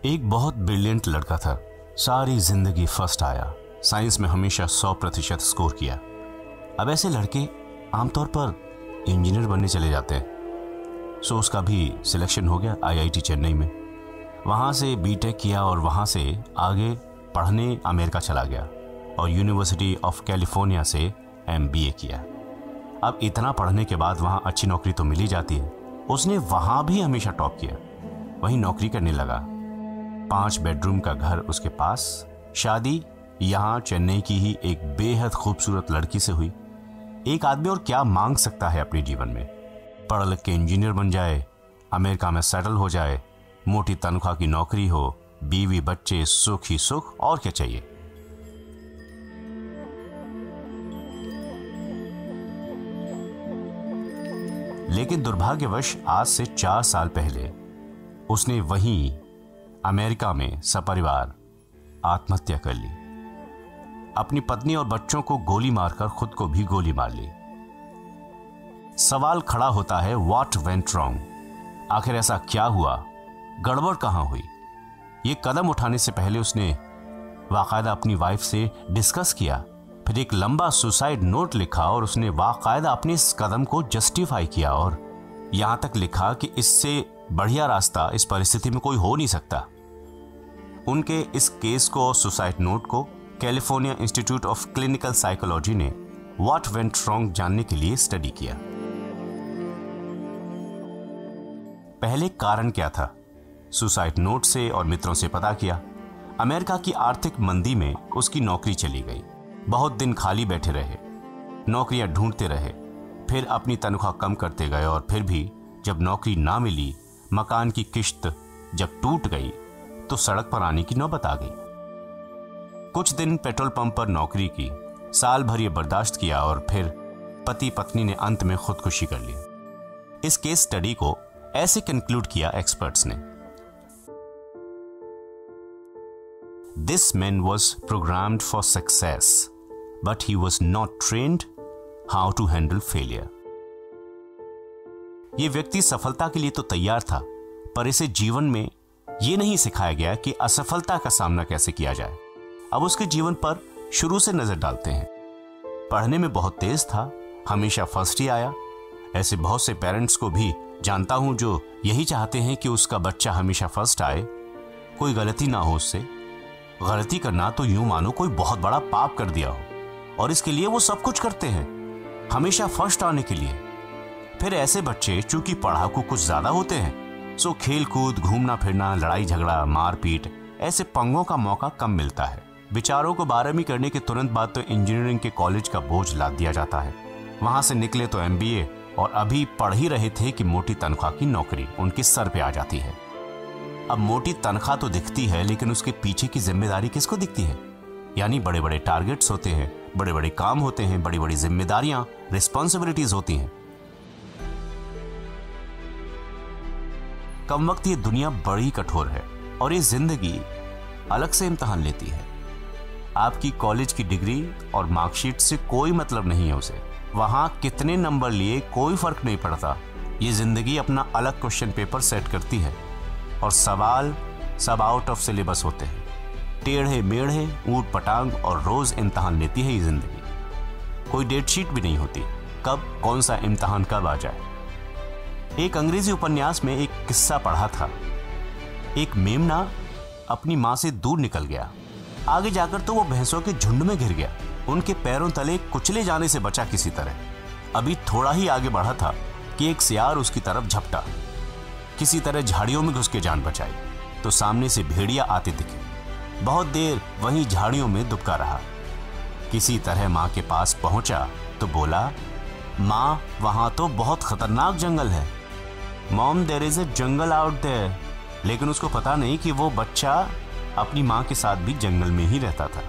एक बहुत ब्रिलियंट लड़का था। सारी जिंदगी फर्स्ट आया, साइंस में हमेशा 100% स्कोर किया। अब ऐसे लड़के आमतौर पर इंजीनियर बनने चले जाते हैं। सो उसका भी सिलेक्शन हो गया IIT चेन्नई में। वहाँ से बीटेक किया और वहाँ से आगे पढ़ने अमेरिका चला गया और यूनिवर्सिटी ऑफ कैलिफोर्निया से MBA किया। अब इतना पढ़ने के बाद वहाँ अच्छी नौकरी तो मिल ही जाती है। उसने वहाँ भी हमेशा टॉप किया, वहीं नौकरी करने लगा। 5 बेडरूम का घर उसके पास, शादी यहाँ चेन्नई की ही एक बेहद खूबसूरत लड़की से हुई। एक आदमी और क्या मांग सकता है अपने जीवन में? पढ़ लिख के इंजीनियर बन जाए, अमेरिका में सेटल हो जाए, मोटी तनख्वाह की नौकरी हो, बीवी बच्चे, सुख ही सुख, और क्या चाहिए। लेकिन दुर्भाग्यवश आज से 4 साल पहले उसने वहीं अमेरिका में सपरिवार आत्महत्या कर ली। अपनी पत्नी और बच्चों को गोली मारकर खुद को भी गोली मार ली। सवाल खड़ा होता है, व्हाट वेंट रॉन्ग? आखिर ऐसा क्या हुआ? गड़बड़ कहां हुई? ये कदम उठाने से पहले उसने बाकायदा अपनी वाइफ से डिस्कस किया, फिर एक लंबा सुसाइड नोट लिखा और उसने बाकायदा अपने इस कदम को जस्टिफाई किया और यहां तक लिखा कि इससे बढ़िया रास्ता इस परिस्थिति में कोई हो नहीं सकता। उनके इस केस को और सुसाइड नोट को California institute of clinical psychology ने व्हाट वेंट रॉन्ग जानने के लिए स्टडी किया। पहले कारण क्या था? सुसाइड नोट से और मित्रों से पता किया। अमेरिका की आर्थिक मंदी में उसकी नौकरी चली गई। बहुत दिन खाली बैठे रहे, नौकरियां ढूंढते रहे, फिर अपनी तनख्वाह कम करते गए और फिर भी जब नौकरी ना मिली, मकान की किश्त जब टूट गई तो सड़क पर आने की नौबत आ गई। कुछ दिन पेट्रोल पंप पर नौकरी की, साल भर ये बर्दाश्त किया और फिर पति पत्नी ने अंत में खुदकुशी कर ली। इस केस स्टडी को ऐसे कंक्लूड किया एक्सपर्ट्स ने, this man was programmed for success but he was not trained how to handle failure. यह व्यक्ति सफलता के लिए तो तैयार था, पर इसे जीवन में यह नहीं सिखाया गया कि असफलता का सामना कैसे किया जाए। अब उसके जीवन पर शुरू से नजर डालते हैं। पढ़ने में बहुत तेज था, हमेशा फर्स्ट ही आया। ऐसे बहुत से पेरेंट्स को भी जानता हूं जो यही चाहते हैं कि उसका बच्चा हमेशा फर्स्ट आए, कोई गलती ना हो उससे। गलती करना तो यूं मानो कोई बहुत बड़ा पाप कर दिया हो और इसके लिए वो सब कुछ करते हैं, हमेशा फर्स्ट आने के लिए। फिर ऐसे बच्चे चूंकि पढ़ाकू कुछ ज्यादा होते हैं, सो खेल कूद, घूमना फिरना, लड़ाई झगड़ा, मारपीट, ऐसे पंगों का मौका कम मिलता है। बेचारों को 12वीं करने के तुरंत बाद तो इंजीनियरिंग के कॉलेज का बोझ लाद दिया जाता है। वहां से निकले तो MBA और अभी पढ़ ही रहे थे कि मोटी तनख्वाह की नौकरी उनके सर पे आ जाती है। अब मोटी तनख्वाह तो दिखती है, लेकिन उसके पीछे की जिम्मेदारी किसको दिखती है? यानी बड़े बड़े टारगेट्स होते हैं, बड़े बड़े काम होते हैं, बड़ी बड़ी जिम्मेदारियां, रिस्पॉन्सिबिलिटीज होती हैं। कम वक्त ये दुनिया बड़ी कठोर है और ये जिंदगी अलग से इम्तिहान लेती है। आपकी कॉलेज की डिग्री और मार्कशीट से कोई मतलब नहीं है उसे। वहां कितने नंबर लिए कोई फर्क नहीं पड़ता। ये जिंदगी अपना अलग क्वेश्चन पेपर सेट करती है और सवाल सब आउट ऑफ सिलेबस होते हैं। टेढ़े मेढ़े, ऊट पटांग और रोज इम्तिहान लेती है ये जिंदगी। कोई डेट शीट भी नहीं होती कब कौन सा इम्तिहान कब आ जाए। एक अंग्रेजी उपन्यास में एक किस्सा पढ़ा था। एक मेमना अपनी मां से दूर निकल गया। आगे जाकर तो वो भैंसों के झुंड में घिर गया। उनके पैरों तले कुचले जाने से बचा किसी तरह। अभी थोड़ा ही आगे बढ़ा था कि एक सियार उसकी तरफ झपटा। किसी तरह झाड़ियों में घुस के जान बचाई तो सामने से भेड़िया आते दिखे। बहुत देर वहीं झाड़ियों में दुबका रहा। किसी तरह मां के पास पहुंचा तो बोला, मां, वहां तो बहुत खतरनाक जंगल है। Mom, there is a jungle out there. लेकिन उसको पता नहीं कि वो बच्चा अपनी मां के साथ भी जंगल में ही रहता था।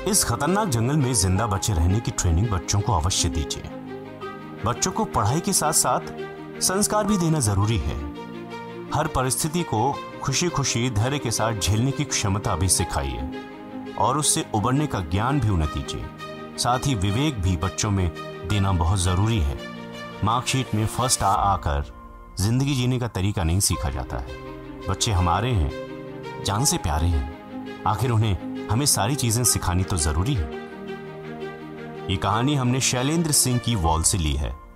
इस खतरनाक जंगल में जिंदा बचे रहने की ट्रेनिंग बच्चों को अवश्य दीजिए। बच्चों को पढ़ाई के साथ साथ संस्कार भी देना जरूरी है। हर परिस्थिति को खुशी खुशी धैर्य के साथ झेलने की क्षमता भी सिखाइए और उससे उबरने का ज्ञान भी उन्हें दीजिए। साथ ही विवेक भी बच्चों में देना बहुत जरूरी है। मार्कशीट में फर्स्ट आकर जिंदगी जीने का तरीका नहीं सीखा जाता है। बच्चे हमारे हैं, जान से प्यारे हैं। आखिर उन्हें हमें सारी चीजें सिखानी तो जरूरी है। ये कहानी हमने शैलेंद्र सिंह की वॉल से ली है।